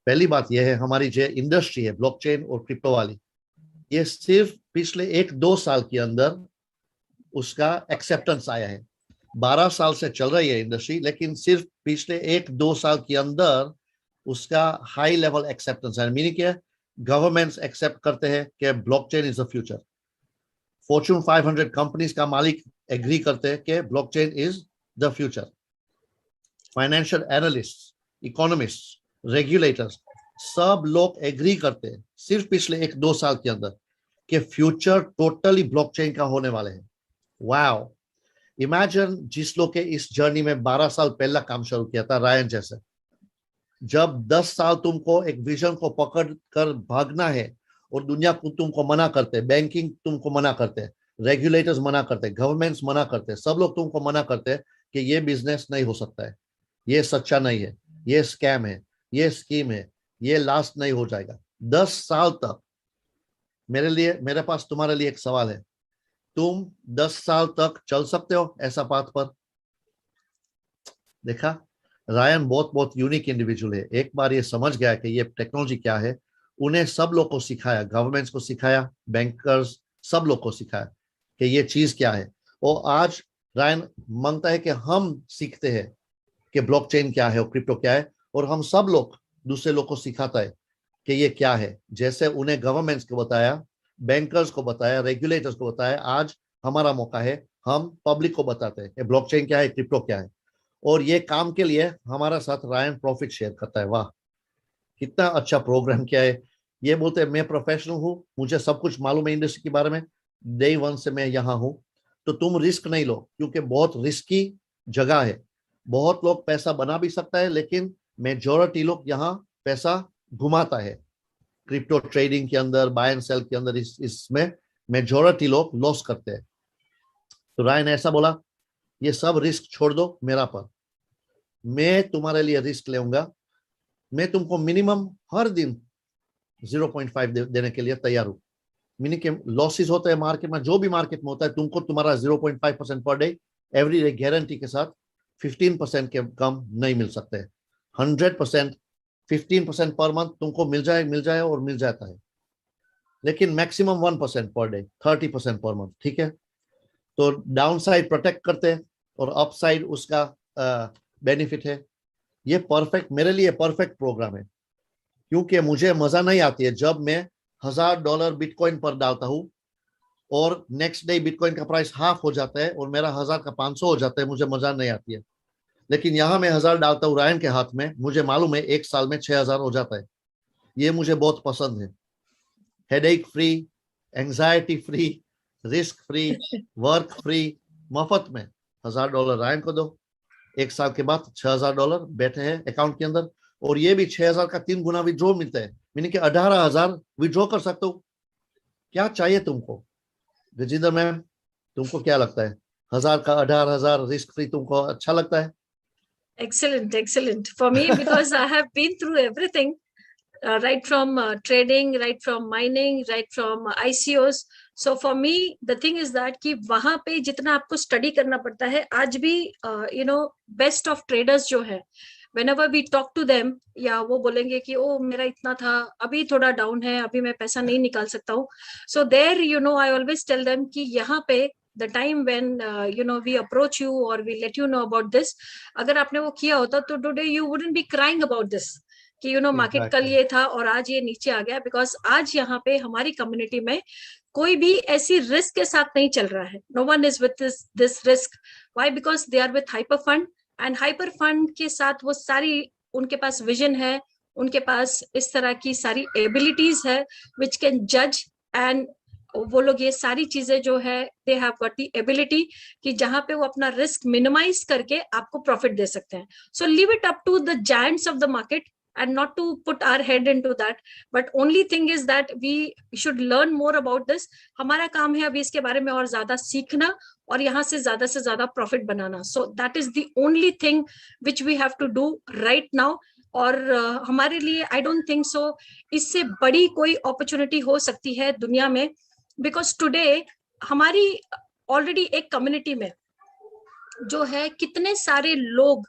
पहली बात यह है, हमारी जो इंडस्ट्री है ब्लॉकचेन और क्रिप्टो वाली, ये सिर्फ पिछले 1-2 साल के अंदर उसका एक्सेप्टेंस आया है। 12 साल से चल रही है इंडस्ट्री, लेकिन सिर्फ पिछले 1-2 साल के अंदर उसका हाई लेवल एक्सेप्टेंस है। मीनिंग क्या है, गवर्नमेंट्स एक्सेप्ट करते हैं कि blockchain is the future. Fortune 500 companies का मालिक एग्री करते हैं कि blockchain is the future. Financial analyst, economist, regulators, सब लोग एग्री करते हैं सिर्फ पिछले 1-2 साल के अंदर कि फ्यूचर टोटली ब्लॉकचेन का होने वाले हैं। वाओ, इमेजिन जिस लोग के इस जर्नी में 12 साल पहला काम शुरू किया था, रायन जैसे, जब 10 साल तुमको एक विजन को पकड़ कर भागना है और दुनिया को तुमको मना करते, बैंकिंग तुमको मना करते, रेगुलेटर्स मना करते, गवर्नमेंट्स मना करते, सब लोग तुमको मना करते कि ये बिजनेस नहीं हो सकता है, ये सच्चा नहीं है, ये स्कैम है, ये स्कीम है, ये लास्ट नहीं हो जाएगा। 10 साल तक मेरे पास तुम्हारे लिए एक सवाल है, तुम 10 साल तक चल सकते हो ऐसा पाथ पर? देखा, रायन बहुत बहुत यूनिक इंडिविजुअल है। एक बार ये समझ गया कि ये टेक्नोलॉजी क्या है, उन्हें सब लोग को सिखाया, गवर्नमेंट्स को सिखाया, बैंकर्स, सब लोग को सिखाया कि ये चीज क्या है। और आज रायन मांगता है कि हम सीखते हैं कि ब्लॉकचेन क्या है और क्रिप्टो क्या है, और हम सब लोग दूसरे लोग को सिखाता है कि ये क्या है। जैसे उन्हें गवर्नमेंट्स को बताया, बैंकर्स को बताया, रेगुलेटर्स को बताया, आज हमारा मौका है हम पब्लिक को बताते हैं कि ब्लॉकचेन क्या है, क्रिप्टो क्या है। और ये काम के लिए हमारा साथ रायन प्रॉफिट शेयर करता है। वाह, कितना अच्छा प्रोग्राम किया है। ये बोलते हैं मैं प्रोफेशनल हूँ, मुझे सब कुछ मालूम है इंडस्ट्री के बारे में, डे वन से मैं यहाँ हूँ। तो तुम रिस्क नहीं लो, क्योंकि बहुत रिस्की जगह है। बहुत लोग पैसा बना भी सकता है, लेकिन मेजोरिटी लोग यहाँ पैसा घुमाता है। क्रिप्टो ट्रेडिंग के अंदर, बाय एंड सेल के अंदर, इसमें मेजोरिटी लोग लॉस करते हैं। तो रायन ऐसा बोला, ये सब रिस्क छोड़ दो मेरा पर, मैं तुम्हारे लिए रिस्क लेऊंगा, मैं तुमको मिनिमम हर दिन 0.5 देने के लिए तैयार हूं। मीनिंग के लॉसेस होते हैं मार्केट में, जो भी मार्केट में होता है, तुमको तुम्हारा 0.5% per day every day guarantee के साथ 15% के कम नहीं मिल सकते। 100% 15% पर मंथ तुमको मिल जाए और मिल जाता है, लेकिन maximum 1% per day, 30% per month, ठीक है। तो डाउन साइड प्रोटेक्ट करते हैं और अप साइड उसका बेनिफिट है। ये परफेक्ट, मेरे लिए परफेक्ट प्रोग्राम है, क्योंकि मुझे मजा नहीं आती है जब मैं $1000 बिटकॉइन पर डालता हूं और नेक्स्ट डे बिटकॉइन का प्राइस हाफ हो जाता है और मेरा 1000 का 500 हो जाता है, मुझे मजा नहीं आती है। लेकिन यहाँ मैं 1000 डालता हूँ रायन के हाथ में, मुझे मालूम है एक साल में 6000 हो जाता है। ये मुझे बहुत पसंद है। Headache free, anxiety free, risk free, work free, मफत में $1000 रायन को दो, एक साल के बाद $6000 बैठे हैं अकाउंट के अंदर, और ये भी 6000 का 3 गुना विड्रॉ मिलता है, मीनिंग कि 18000 विड्रॉ कर सकते हो। क्या चाहिए तुमको गजिंदर मैम? तुमको क्या लगता है, 1000 का 18000 रिस्क फ्री तुमको अच्छा लगता है? Excellent, excellent for me, because I have been through everything, right from trading, right from mining, right from ICOs. So for me, the thing is that कि वहां पे जितना आपको स्टडी करना पड़ता है, आज भी बेस्ट ऑफ ट्रेडर्स जो है, whenever we talk to them, या वो बोलेंगे कि ओ मेरा इतना था, अभी थोड़ा डाउन है, अभी मैं पैसा नहीं निकाल सकता हूँ. So there, I always tell them कि यहाँ पे the time when we approach you or we let you know about this, अगर आपने वो किया होता तो today you wouldn't be crying about this कि मार्केट कल ये था और आज ये नीचे आ गया. बिकॉज आज यहाँ पे हमारी कम्युनिटी में कोई भी ऐसी रिस्क के साथ नहीं चल रहा है. No one is with this risk. Why? Because they are with hyper fund, and hyper fund के साथ वो सारी, उनके पास विजन है, उनके पास इस तरह की सारी एबिलिटीज है विच कैन जज, एंड वो लोग ये सारी चीजें जो है they have got the ability कि जहां पे वो अपना रिस्क मिनिमाइज करके आपको प्रॉफिट दे सकते हैं. So leave it up to the giants of the market and not to put our head into that, but only thing is that we should learn more about this. हमारा काम है अभी इसके बारे में और ज्यादा सीखना और यहाँ से ज्यादा profit banana. so that is the only thing which we have to do right now. और हमारे लिए I don't think so इससे बड़ी कोई opportunity हो सकती है दुनिया में, because today हमारी already एक community में जो है कितने सारे लोग,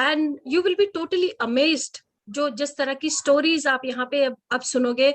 and you will be totally amazed जो जिस तरह की स्टोरीज आप यहाँ पे अब सुनोगे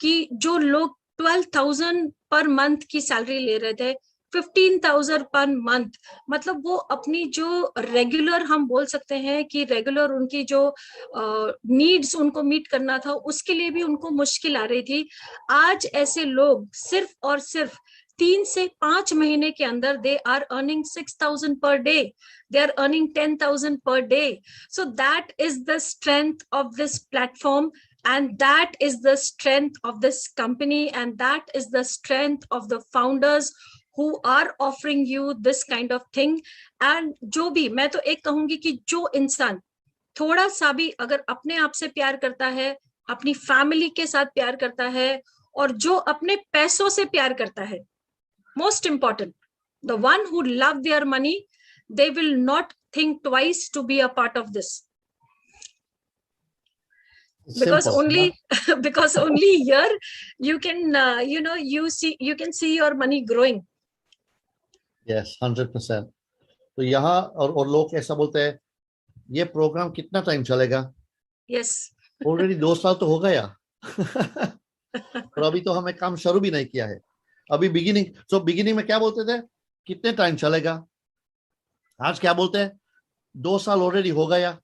कि जो लोग 12,000 पर मंथ की सैलरी ले रहे थे 15,000 पर मंथ, मतलब वो अपनी जो रेगुलर, हम बोल सकते हैं कि रेगुलर उनकी जो नीड्स उनको मीट करना था उसके लिए भी उनको मुश्किल आ रही थी। आज ऐसे लोग सिर्फ और सिर्फ 3 से 5 महीने के अंदर they are earning 6,000 per day, they are earning 10,000 per day. So that is the strength of this platform, and that is the strength of this company, and that is the strength of the founders who are offering you this kind of thing. And जो भी मैं तो एक कहूंगी कि जो इंसान थोड़ा सा भी अगर अपने आप से प्यार करता है, अपनी फैमिली के साथ प्यार करता है, और जो अपने पैसों से प्यार करता है, most important, the one who love their money, they will not think twice to be a part of this. Because Simple, only because only here you can you can see your money growing. Yes, 100%. तो यहाँ और लोग ऐसा बोलते हैं ये programme कितना time चलेगा? Yes. ऑलरेडी 2 साल तो हो गया और अभी तो हमें काम शुरू भी नहीं किया है। अभी बिगिनिंग में क्या बोलते थे, कितने टाइम चलेगा? आज क्या बोलते हैं, 2 साल ऑलरेडी हो गया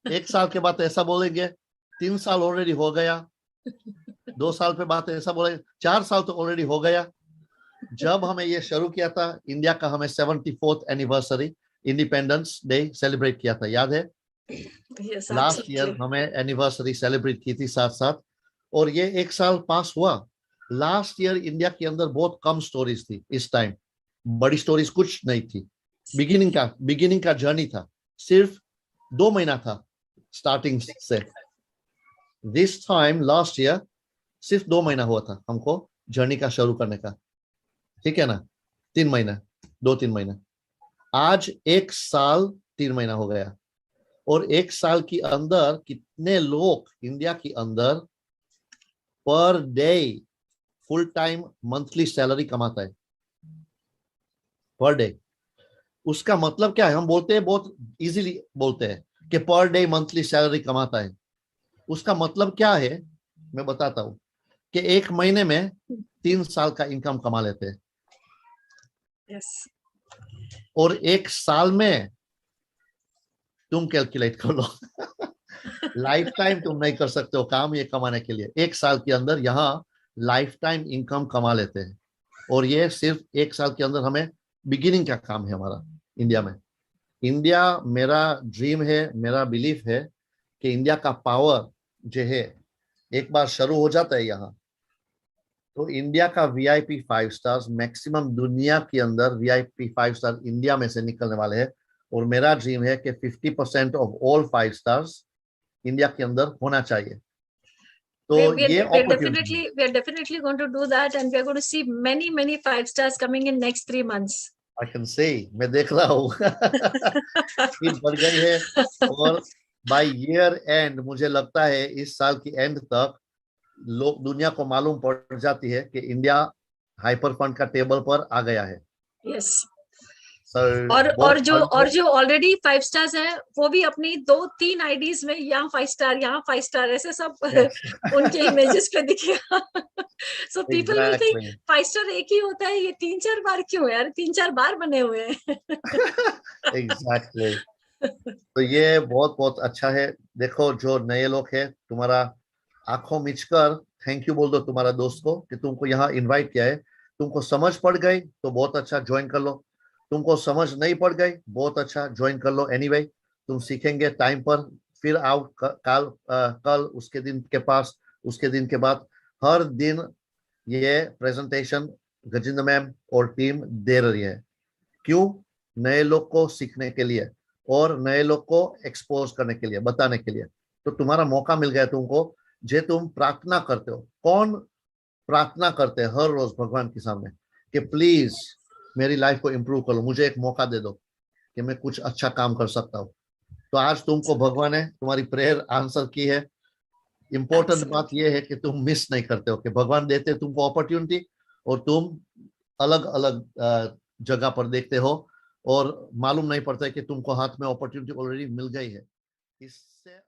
1 साल के बाद ऐसा बोलेंगे 3 साल ऑलरेडी हो गया, 2 साल पे बात ऐसा बोलेंगे 4 साल तो ऑलरेडी हो गया। जब हमें ये शुरू किया था इंडिया का, हमें 74th anniversary independence day celebrate किया था, याद है? लास्ट ईयर हमें एनिवर्सरी सेलिब्रेट की थी साथ साथ, और ये 1 साल पास हुआ। लास्ट ईयर इंडिया के अंदर बहुत कम स्टोरीज थी, इस टाइम बड़ी स्टोरीज कुछ नहीं थी। बिगिनिंग का जर्नी था, सिर्फ 2 महीना था स्टार्टिंग से। दिस टाइम लास्ट ईयर सिर्फ 2 महीना हुआ था हमको जर्नी का शुरू करने का, ठीक है ना? 3 महीना, 2-3 महीना। आज 1 साल 3 महीना हो गया, और 1 साल के अंदर कितने लोग इंडिया के अंदर per day full time monthly salary कमाता है पर डे? उसका मतलब क्या है? हम बोलते हैं, बहुत इजीली बोलते हैं कि पर डे मंथली सैलरी कमाता है। उसका मतलब क्या है मैं बताता हूं, कि 1 महीने में 3 साल का इनकम कमा लेते हैं। Yes. और 1 साल में तुम कैलकुलेट कर लो लाइफ टाइम तुम नहीं कर सकते हो काम ये कमाने के लिए। 1 साल के अंदर यहाँ लाइफ टाइम इनकम कमा लेते हैं, और ये सिर्फ 1 साल के अंदर हमें बिगिनिंग का काम है हमारा इंडिया में। इंडिया मेरा ड्रीम है, मेरा बिलीफ है कि इंडिया का पावर जो है एक बार शुरू हो जाता है यहाँ, तो इंडिया का VIP 5 स्टार्स मैक्सिमम दुनिया के अंदर VIP 5 स्टार इंडिया में से निकलने वाले हैं। और मेरा ड्रीम है कि 50% ऑफ ऑल 5 स्टार्स इंडिया के अंदर होना चाहिए। तो ये opportunity, we are definitely going to do that, and we are going to see many 5 stars coming in next 3 months. I can see, मैं देख रहा हूँ स्पीड बढ़ गई है, और बाय ईयर एंड मुझे लगता है इस साल की एंड तक लोग दुनिया को मालूम पड़ जाती है कि इंडिया हाइपर फंड का टेबल पर आ गया है। Yes. और जो ऑलरेडी 5 स्टार्स हैं वो भी अपनी 2-3 आईडीज में यहाँ 5 स्टार, यहाँ 5 स्टार, ऐसे सब उनके इमेजेस पे दिखेगा। So people will think 5 star एक ही होता है, ये 3-4 बार क्यों यार, 3-4 बार बने हुए हैं। एग्जैक्टली तो ये बहुत अच्छा है। देखो जो नए लोग हैं, तुम्हारा आंखों मिचकर थैंक यू बोल दो तुम्हारा दोस्त को कि तुमको यहाँ इनवाइट किया है। तुमको समझ पड़ गई तो बहुत अच्छा, ज्वाइन कर लो। तुमको समझ नहीं पड़ गई बहुत अच्छा, ज्वाइन कर लो। एनीवे तुम सीखेंगे टाइम पर, फिर आओ कल उसके दिन के पास, उसके दिन के बाद हर दिन ये प्रेजेंटेशन गजिंद्र मैम और टीम दे रही है। क्यों? नए लोग को सीखने के लिए और नए लोग को एक्सपोज करने के लिए, बताने के लिए। तो तुम्हारा मौका मिल गया तुमको, जे तुम प्रार्थना करते हो। कौन प्रार्थना करते हैं हर रोज भगवान के सामने कि प्लीज मेरी लाइफ को इम्प्रूव कर लो, मुझे एक मौका दे दो कि मैं कुछ अच्छा काम कर सकता हूँ। तो आज तुमको भगवान ने तुम्हारी प्रेयर आंसर की है। इम्पोर्टेंट बात यह है कि तुम मिस नहीं करते हो, कि भगवान देते तुमको अपॉर्चुनिटी और तुम अलग अलग जगह पर देखते हो और मालूम नहीं पड़ता है कि तुमको हाथ में अपॉर्चुनिटी ऑलरेडी मिल गई है। इससे